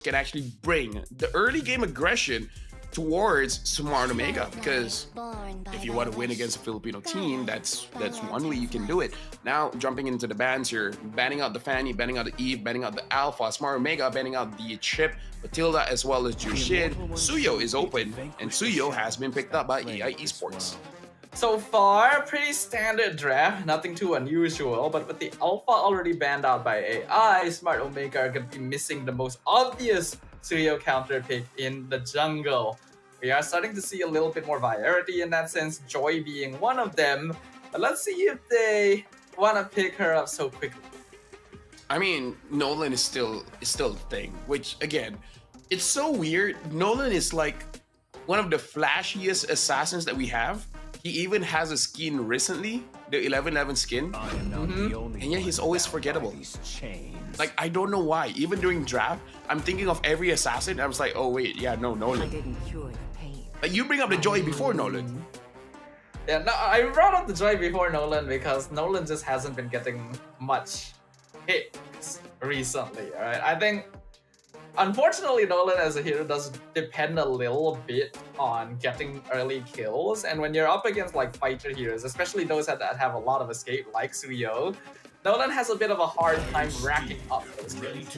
can actually bring the early game aggression towards Smart Omega, because if you want to win against a Filipino team, that's one way you can do it. Now jumping into the bans here, banning out the Fanny, banning out the Eve, banning out the Alpha, Smart Omega, banning out the Chip, Matilda, as well as Jushin. Suyo is open, and Suyo has been picked up by AI Esports. So far, pretty standard draft, nothing too unusual, but with the Alpha already banned out by AI, Smart Omega are going to be missing the most obvious Suyo counter pick in the jungle. We are starting to see a little bit more variety in that sense, Joy being one of them, but let's see if they want to pick her up so quickly. I mean, Nolan is still a thing, which again, it's so weird. Nolan is like one of the flashiest assassins that we have. He even has a skin recently, the 1111 skin, and yet he's always forgettable. Like, I don't know why. Even during draft, I'm thinking of every assassin. I was like, oh wait, yeah, no, Nolan. Like, you bring up the Joy before Nolan. Yeah, no, I brought up the Joy before Nolan because Nolan just hasn't been getting much hits recently. All right, I think. Unfortunately, Nolan as a hero does depend a little bit on getting early kills, and when you're up against like fighter heroes, especially those that have a lot of escape like Suyo, Nolan has a bit of a hard time racking up those kills.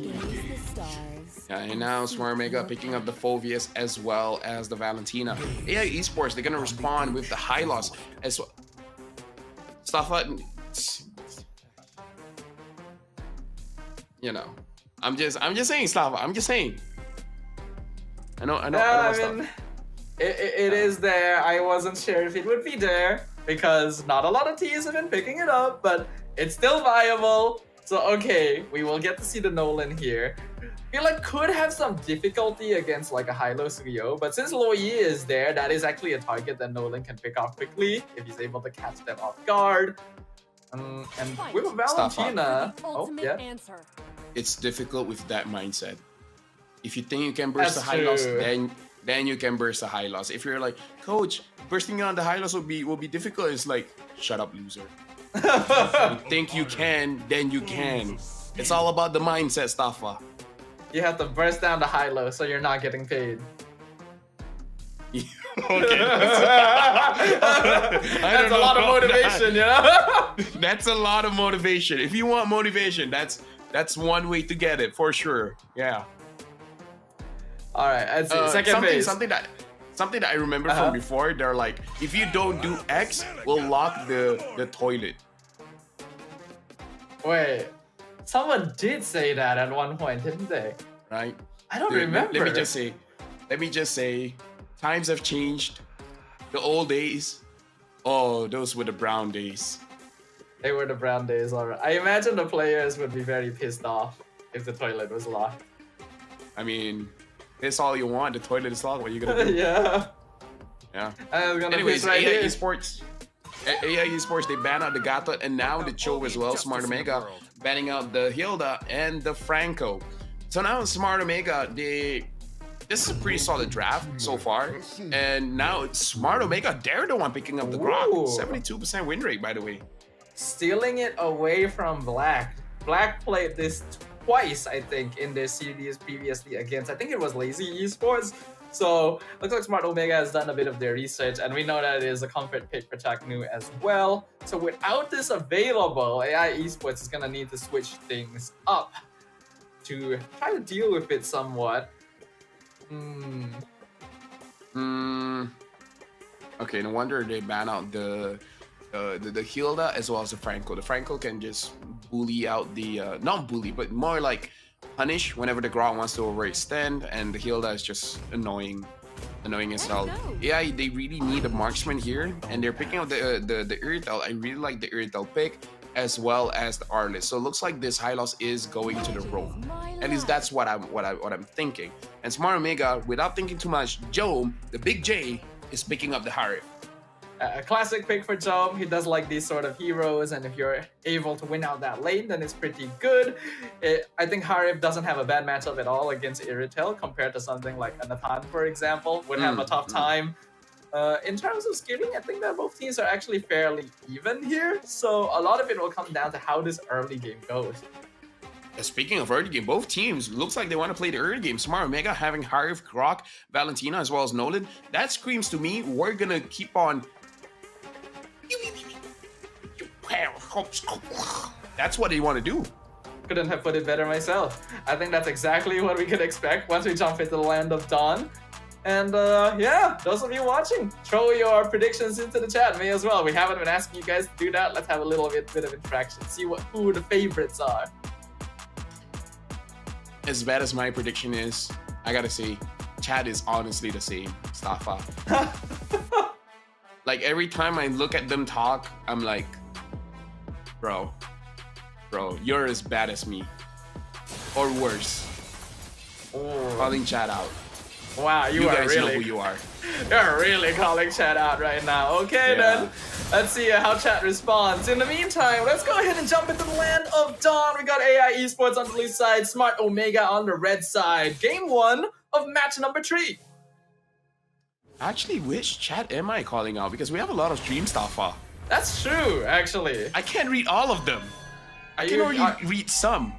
Yeah, and now Smart Omega picking up the Phoveus as well as the Valentina. AI Esports, they're gonna respond with the high loss as well. You know. I'm just saying, Slava. I'm just saying. I know. I mean, it is there. I wasn't sure if it would be there because not a lot of teams have been picking it up, but it's still viable. So okay, we will get to see the Nolan here. I feel like could have some difficulty against like a high-low Suyo, but since Lo Yi is there, that is actually a target that Nolan can pick off quickly if he's able to catch them off guard. And with Valentina, oh yeah. It's difficult with that mindset. If you think you can burst the high loss, then you can burst the high loss. If you're like, coach, bursting on the high loss will be difficult, it's like, shut up, loser. You think you can, then you can. It's all about the mindset, Staffa. You have to burst down the high low so you're not getting paid. Okay, that's a lot of motivation, you know? That's a lot of motivation. If you want motivation, that's one way to get it for sure. Yeah. All right. I'd say second phase. Something that I remember from before. They're like, if you don't do X, we'll lock the toilet. Wait, someone did say that at one point, didn't they? Right. I don't remember. Let me just say, times have changed. The old days, oh, those were the brown days. They were the brown days, alright. I imagine the players would be very pissed off if the toilet was locked. I mean, it's all you want. The toilet is locked. What are you gonna do? Yeah. Anyways, AI Esports, they ban out the Gato and now the Cho as well. Smart Omega banning out the Hilda and the Franco. So now Smart Omega, this is a pretty solid draft so far. And now it's Smart Omega. They're the one picking up the Grok. 72% win rate, by the way. Stealing it away from Black. Black played this twice, I think, in their series previously against, I think it was Lazy Esports. So looks like Smart Omega has done a bit of their research, and we know that it is a comfort pick for Chaknu as well. So without this available, AI Esports is gonna need to switch things up to try to deal with it somewhat. Okay, no wonder they ban out the Hilda as well as the Franco. The Franco can just bully out the not bully, but more like punish whenever the Grok wants to overextend, and the Hilda is just annoying as hell. Yeah, they really need a marksman here, and they're picking up the Irritel. I really like the Irritel pick as well as the Arlis. So it looks like this high loss is going to the rope. At least that's what I'm thinking. And Smart Omega, without thinking too much, Joe, the big J, is picking up the Harif. A classic pick for Joe. He does like these sort of heroes, and if you're able to win out that lane, then it's pretty good. I think Harif doesn't have a bad matchup at all against Irritel compared to something like a Nathan, for example, would have a tough time. In terms of skilling, I think that both teams are actually fairly even here. So a lot of it will come down to how this early game goes. Speaking of early game, both teams looks like they want to play the early game. Smart Omega having Harif, Grok, Valentina, as well as Nolan. That screams to me we're gonna keep on. That's what they want to do. Couldn't have put it better myself. I think that's exactly what we could expect once we jump into the land of Dawn. And yeah, those of you watching, throw your predictions into the chat. Me as well. We haven't been asking you guys to do that. Let's have a little bit of interaction. See who the favorites are. As bad as my prediction is, I gotta say, chat is honestly the same. Stafa. Like every time I look at them talk, I'm like, bro, you're as bad as me, or worse. Ooh. Calling chat out. Wow, you guys really, know who you are. You're really calling chat out right now. Okay, then. Let's see how chat responds. In the meantime, let's go ahead and jump into the land of Dawn. We got AI Esports on the blue side, Smart Omega on the red side. Game 1 of match number 3. Actually, which chat am I calling out? Because we have a lot of stream stuff. That's true, actually. I can't read all of them. I can only read some.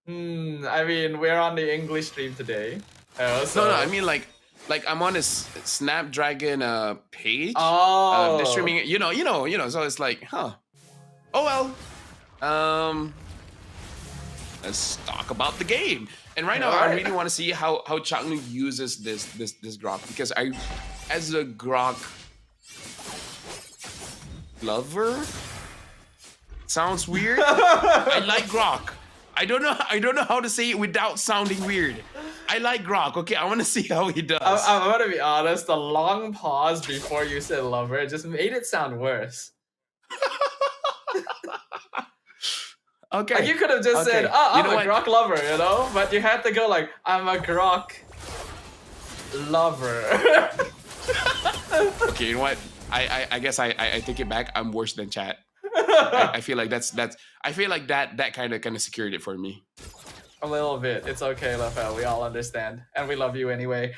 I mean, we're on the English stream today. So... No, I mean like I'm on a Snapdragon page. Oh. They're streaming, you know. So it's like, huh? Oh well. Let's talk about the game. And right now, I really want to see how Changlu uses this Grok, because as a Grok lover, sounds weird. I like Grok. I don't know how to say it without sounding weird. I like Grok. Okay, I want to see how he does. I'm gonna be honest. The long pause before you said lover just made it sound worse. Okay. Like you could have just said, "Oh, I'm a Grok lover," you know, but you had to go like, "I'm a Grok lover." Okay, you know what? I guess I take it back. I'm worse than chat. I feel like I feel like that kind of secured it for me. A little bit. It's okay, Lafel. We all understand. And we love you anyway.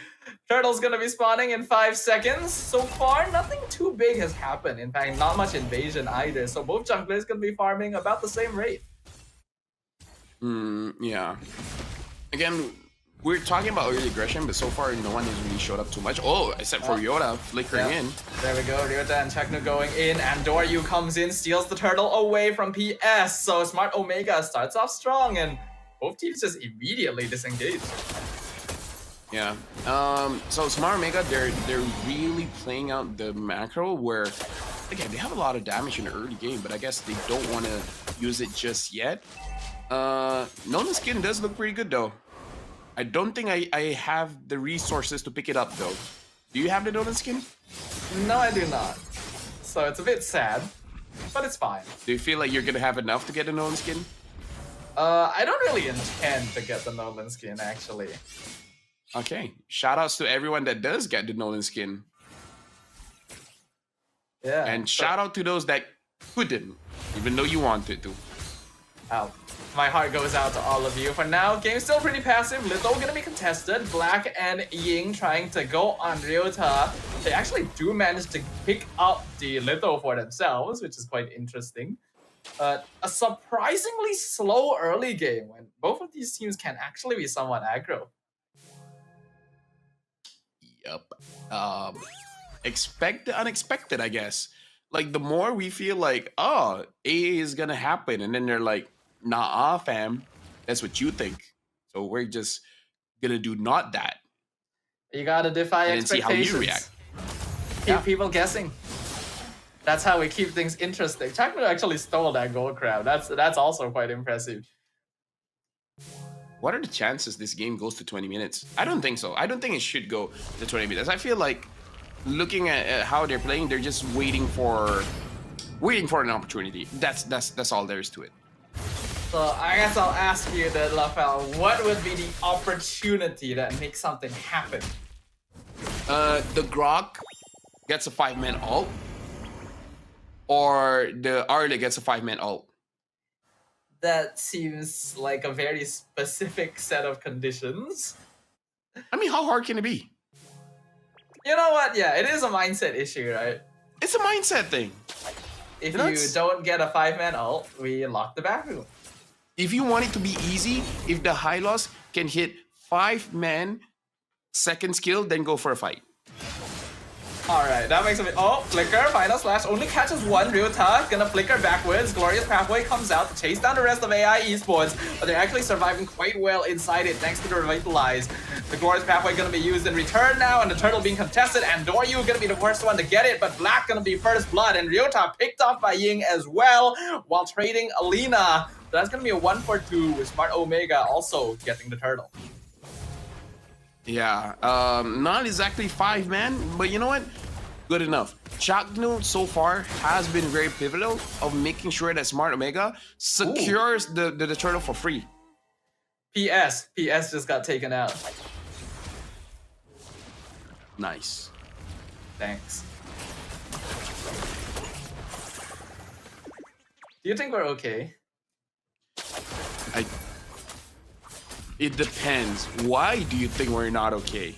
Turtle's gonna be spawning in 5 seconds. So far, nothing too big has happened. In fact, not much invasion either. So both junglers gonna be farming about the same rate. Yeah. Again, we're talking about early aggression, but so far no one has really showed up too much. Oh, except for Yoda flickering in. There we go. Ryota and Chaknu going in, and Doryu comes in, steals the turtle away from PS. So Smart Omega starts off strong, and both teams just immediately disengage. Yeah. So Smart Omega, they're really playing out the macro where, again, they have a lot of damage in the early game, but I guess they don't want to use it just yet. Nolan's skin does look pretty good though. I don't think I have the resources to pick it up though. Do you have the Nolan skin? No, I do not. So it's a bit sad, but it's fine. Do you feel like you're gonna have enough to get the Nolan skin? I don't really intend to get the Nolan skin, actually. Okay. Shoutouts to everyone that does get the Nolan skin. Yeah. And shout out to those that couldn't, even though you wanted to. Oh, my heart goes out to all of you. For now, game's still pretty passive. Litho gonna be contested. Black and Ying trying to go on Ryota. They actually do manage to pick up the Litho for themselves, which is quite interesting. A surprisingly slow early game when both of these teams can actually be somewhat aggro. Yup. Expect the unexpected, I guess. Like, the more we feel like, oh, A is gonna happen, and then they're like, nah, fam, that's what you think. So we're just gonna do not that. You gotta defy and expectations. See how you react. Keep people guessing. That's how we keep things interesting. Chakra actually stole that gold crab. That's also quite impressive. What are the chances this game goes to 20 minutes? I don't think so. I don't think it should go to 20 minutes. I feel like looking at how they're playing, they're just waiting for an opportunity. That's all there is to it. So I guess I'll ask you then, Lafel, what would be the opportunity that makes something happen? The Grok gets a 5-man ult, or the Arle gets a 5-man ult. That seems like a very specific set of conditions. I mean, how hard can it be? You know what? Yeah, it is a mindset issue, right? It's a mindset thing. If you don't get a 5-man ult, we lock the back room. If you want it to be easy, if the Hylos can hit 5-man second skill, then go for a fight. Alright, that makes a bit. Oh, flicker, final slash only catches one. Ryota gonna flicker backwards. Glorious Pathway comes out to chase down the rest of AI Esports, but they're actually surviving quite well inside it thanks to the Revitalize. The Glorious Pathway gonna be used in return now, and the turtle being contested, and Doryu gonna be the first one to get it, but Black gonna be first blood, and Ryota picked off by Ying as well while trading Alina. So that's gonna be a 1-for-2 with Smart Omega also getting the turtle. Yeah, not exactly 5-man, but you know what? Good enough. Chaknu so far has been very pivotal of making sure that Smart Omega secures the turtle for free. PS just got taken out. Nice. Thanks. Do you think we're okay? It depends. Why do you think we're not okay?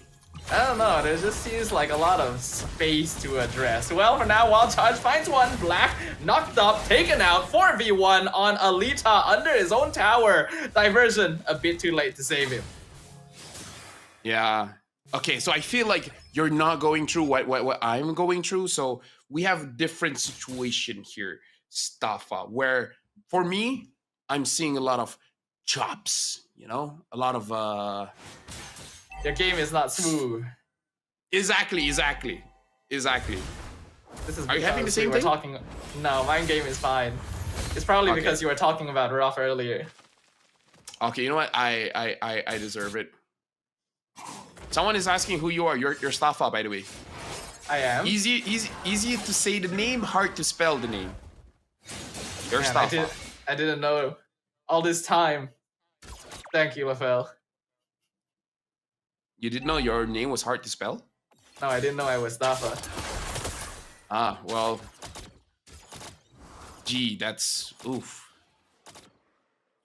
I don't know, there just seems like a lot of space to address. Well, for now, Wild Charge finds one. Black knocked up, taken out, 4v1 on Alita under his own tower. Diversion, a bit too late to save him. Yeah. Okay, so I feel like you're not going through what I'm going through. So we have different situation here, Staffa, where for me, I'm seeing a lot of chops, you know, a lot of Your game is not smooth. Exactly. This is Are you having the same thing? No, my game is fine. It's probably because you were talking about Ruff earlier. Okay, you know what? I deserve it. Someone is asking who you are. You're Staffa, by the way. I am. Easy to say the name, hard to spell the name. You're Staffa. I didn't know all this time. Thank you, Lafel. You didn't know your name was hard to spell? No, I didn't know I was Staffa. Ah, well. Gee, that's oof.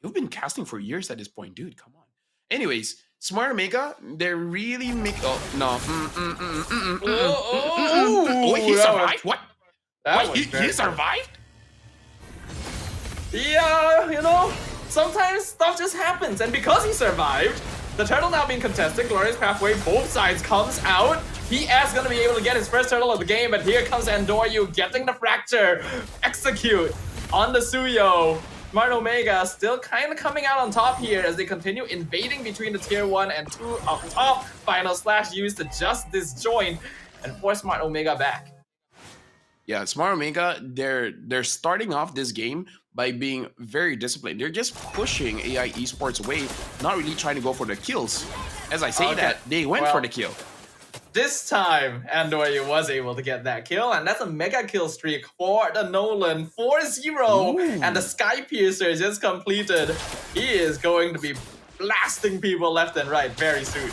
You've been casting for years at this point, dude. Come on. Anyways, Smart Omega, they're really make. Oh no. Wait, he survived? What? What? He survived? Yeah, you know, sometimes stuff just happens, and because he survived, the turtle now being contested, Glorious Pathway, both sides comes out. PS gonna be able to get his first turtle of the game, but here comes Andoryu getting the fracture. Execute on the Suyo. Smart Omega still kind of coming out on top here as they continue invading between the tier 1 and 2 up top. Final slash used to just disjoint and force Smart Omega back. Yeah, Smart Omega, they're starting off this game by being very disciplined. They're just pushing AI Esports away, not really trying to go for the kills. As I say that, they went for the kill. This time, Andoryu was able to get that kill, and that's a mega kill streak for the Nolan. 4-0, and the Sky Piercer just completed. He is going to be blasting people left and right very soon.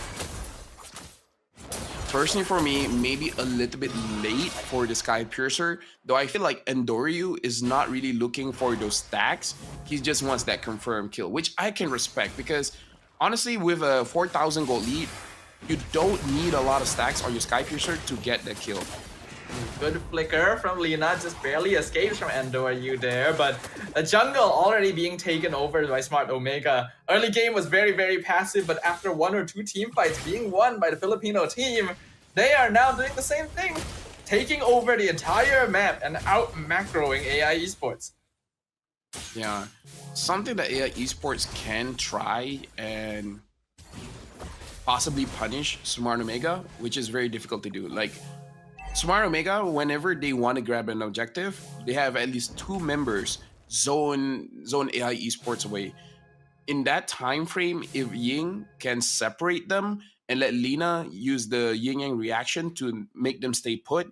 Personally, for me, maybe a little bit late for the Sky Piercer, though I feel like Andoryu is not really looking for those stacks. He just wants that confirmed kill, which I can respect because honestly, with a 4,000 gold lead, you don't need a lot of stacks on your Sky Piercer to get the kill. Good flicker from Lina, just barely escapes from Andoryu there, but the jungle already being taken over by Smart Omega. Early game was very, very passive, but after 1 or 2 team fights being won by the Filipino team, they are now doing the same thing, taking over the entire map and out macroing AI Esports. Yeah, something that AI Esports can try and possibly punish Smart Omega, which is very difficult to do. Like, Smart Omega, whenever they want to grab an objective, they have at least 2 members zone AI Esports away. In that time frame, if Ying can separate them and let Lina use the Yin Yang reaction to make them stay put,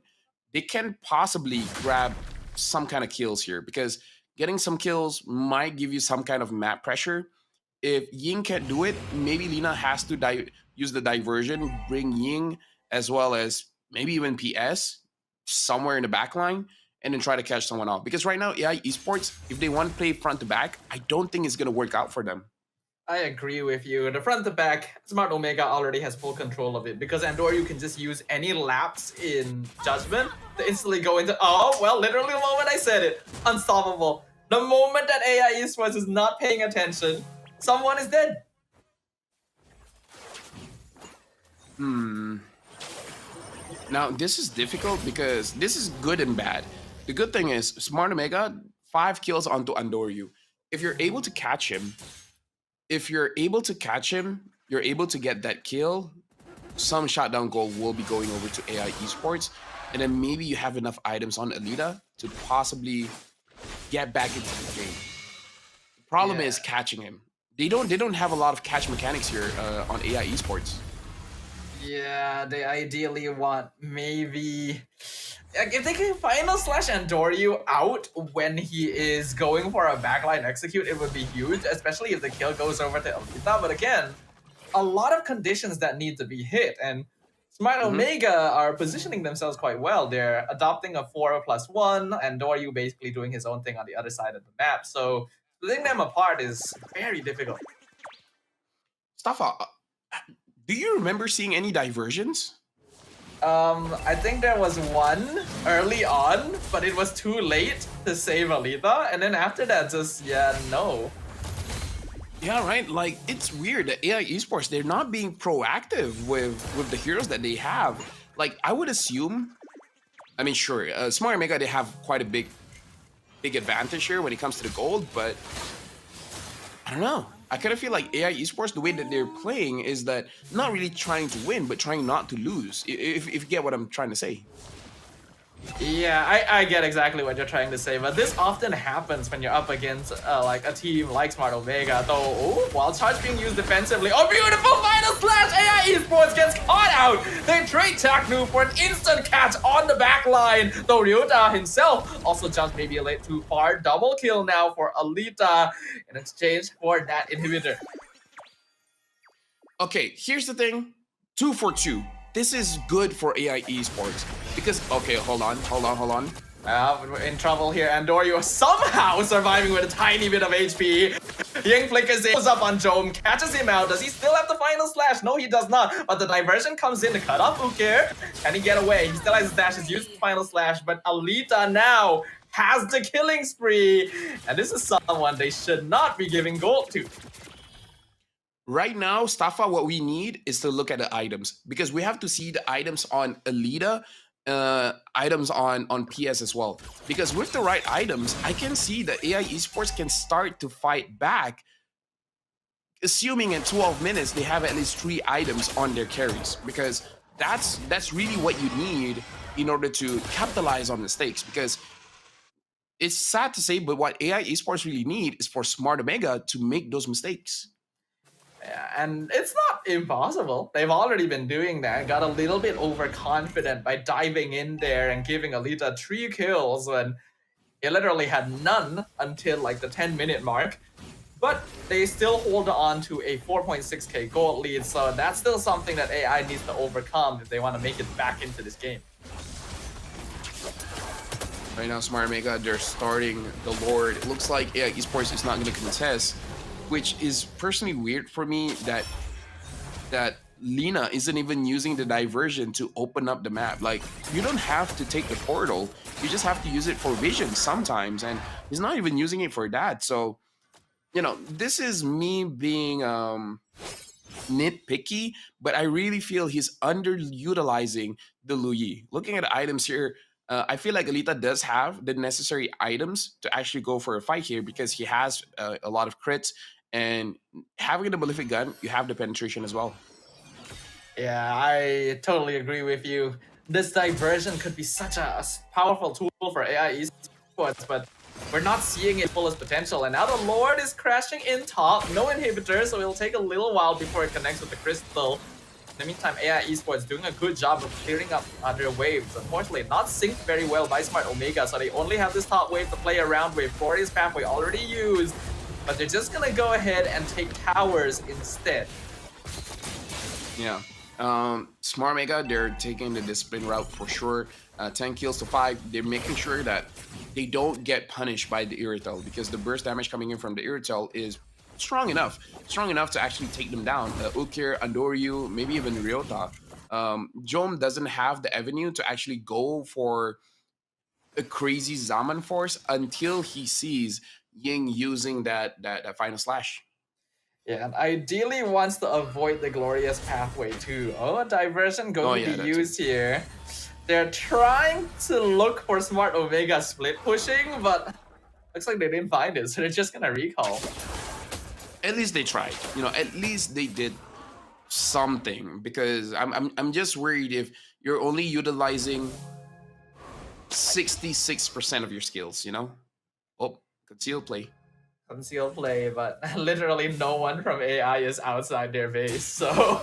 they can possibly grab some kind of kills here because getting some kills might give you some kind of map pressure. If Ying can't do it, maybe Lina has to use the diversion, bring Ying as well as maybe even PS somewhere in the back line, and then try to catch someone off. Because right now, AI Esports, if they want to play front to back, I don't think it's going to work out for them. I agree with you. The front to back, Smart Omega already has full control of it because Andoryu can just use any lapse in Judgment to instantly go into, oh, well, literally the moment I said it, unstoppable. The moment that AI Esports is not paying attention, someone is dead. Now, this is difficult because this is good and bad. The good thing is, Smart Omega, 5 kills onto Andoryu. If you're able to catch him, you're able to get that kill. Some shutdown goal will be going over to AI Esports. And then maybe you have enough items on Alita to possibly get back into the game. The problem is catching him. They don't have a lot of catch mechanics here on AI Esports. Yeah, they ideally want maybe like if they can final slash Andoryu out when he is going for a backline execute, it would be huge, especially if the kill goes over to Alita. But again, a lot of conditions that need to be hit, and Smart Omega are positioning themselves quite well. They're adopting a 4+1, and Andoryu basically doing his own thing on the other side of the map. So splitting them apart is very difficult. Staffa, do you remember seeing any diversions? I think there was one early on, but it was too late to save Alita, and then after that, just no. Yeah, right. Like it's weird that AI Esports, they're not being proactive with the heroes that they have. Like I would assume, I mean, sure, Smart Omega, they have quite a big advantage here when it comes to the gold, but I don't know. I kind of feel like AI Esports, the way that they're playing is that not really trying to win, but trying not to lose. If you get what I'm trying to say. Yeah, I get exactly what you're trying to say, but this often happens when you're up against like a team like Smart Omega. Though, while charge being used defensively, beautiful final slash! AI Esports gets caught out. They trade Taknu for an instant catch on the back line. Though Ryota himself also jumped maybe a little too far. Double kill now for Alita in exchange for that inhibitor. Okay, here's the thing: 2 for 2. This is good for AI Esports because hold on. We're in trouble here. Andoryu somehow surviving with a tiny bit of HP. Ying flickers goes up on Jom, catches him out. Does he still have the final slash? No, he does not. But the diversion comes in to cut off Ukir. Can he get away? He still has his dashes, used the final slash, but Alita now has the killing spree. And this is someone they should not be giving gold to. Right now, Staffa, what we need is to look at the items because we have to see the items on Alita, items on PS as well. Because with the right items, I can see that AI Esports can start to fight back, assuming in 12 minutes they have at least 3 items on their carries. Because that's really what you need in order to capitalize on mistakes. Because it's sad to say, but what AI Esports really need is for Smart Omega to make those mistakes. Yeah, and it's not impossible. They've already been doing that. Got a little bit overconfident by diving in there and giving Alita 3 kills when he literally had none until like the 10-minute mark. But they still hold on to a 4.6k gold lead, so that's still something that AI needs to overcome if they want to make it back into this game. Right now, Smart Omega, they're starting the Lord. It looks like AI Esports is not going to contest, which is personally weird for me that Lina isn't even using the diversion to open up the map. Like, you don't have to take the portal. You just have to use it for vision sometimes, and he's not even using it for that. So, you know, this is me being nitpicky, but I really feel he's underutilizing the Luyi. Looking at the items here, I feel like Alita does have the necessary items to actually go for a fight here because he has a lot of crits. And having the malefic gun, you have the penetration as well. Yeah, I totally agree with you. This diversion could be such a powerful tool for AI esports, but we're not seeing its fullest potential. And now the Lord is crashing in top, no inhibitor, so it'll take a little while before it connects with the crystal. In the meantime, AI Esports doing a good job of clearing up their waves. Unfortunately, not synced very well by Smart Omega, so they only have this top wave to play around with. Glorious Pathway already used. But they're just gonna go ahead and take towers instead. Yeah. Smart Mega, they're taking the discipline route for sure. 10 kills to 5. They're making sure that they don't get punished by the Irritel because the burst damage coming in from the Irritel is strong enough to actually take them down. Ukir, Andoryu, maybe even Ryota. Jom doesn't have the avenue to actually go for a crazy Zaman force until he sees Ying using that final slash. Yeah, and ideally wants to avoid the glorious pathway too. Oh, a diversion going to be used here. They're trying to look for smart Omega split pushing, but looks like they didn't find it, so they're just gonna recall. At least they tried. You know, at least they did something, because I'm just worried if you're only utilizing 66% of your skills, you know? Oh, conceal play. Conceal play, but literally no one from AI is outside their base. So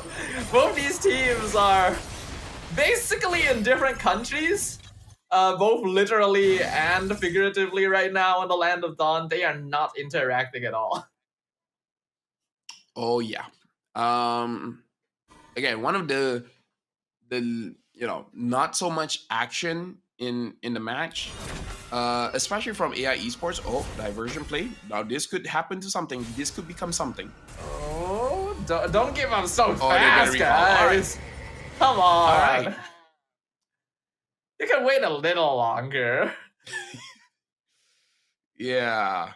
both these teams are basically in different countries, both literally and figuratively right now in the Land of Dawn. They are not interacting at all. Oh yeah. Again, one of the not so much action in the match, especially from AI esports. Oh, diversion play. Now this could happen to something. This could become something. Oh, don't give up so fast, guys. Come on. All right. You can wait a little longer. Yeah.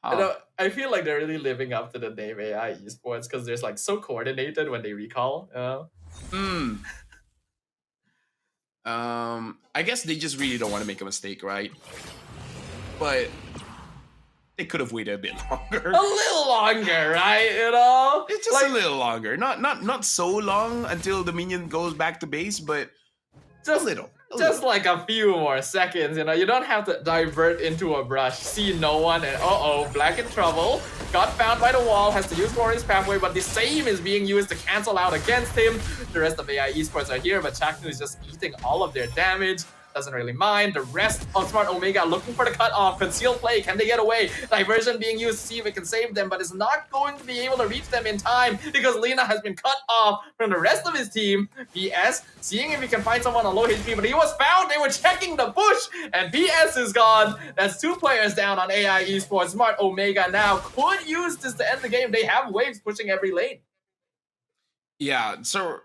I feel like they're really living up to the name AI esports because they're like so coordinated when they recall. I guess they just really don't want to make a mistake, right? But they could have waited a bit longer. A little longer, right? You know? It's just like, a little longer. Not so long until the minion goes back to base, but just a little. Just like a few more seconds, you know? You don't have to divert into a brush, see no one, and uh-oh, Black in trouble. Got found by the wall, has to use Glorious Pathway, but the same is being used to cancel out against him. The rest of AI esports are here, but Chaknu is just eating all of their damage. Doesn't really mind. The rest of Smart Omega looking for the cutoff. Concealed play. Can they get away? Diversion being used to see if it can save them, but it's not going to be able to reach them in time because Lina has been cut off from the rest of his team. PS seeing if he can find someone on low HP, but he was found. They were checking the bush, and PS is gone. That's 2 players down on AI esports. Smart Omega now could use this to end the game. They have waves pushing every lane. Yeah, so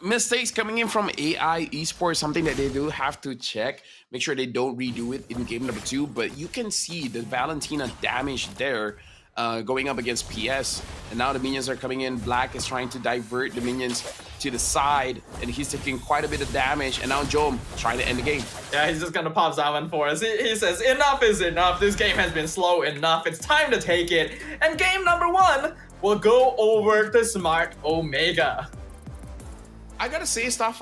mistakes coming in from AI esports, something that they do have to check. Make sure they don't redo it in game number 2. But you can see the Valentina damage there going up against PS. And now the minions are coming in. Black is trying to divert the minions to the side, and he's taking quite a bit of damage. And now Jom trying to end the game. Yeah, he's just gonna pop Zaman for us. He says, enough is enough. This game has been slow enough. It's time to take it. And game number 1 will go over to Smart Omega. I gotta say, stuff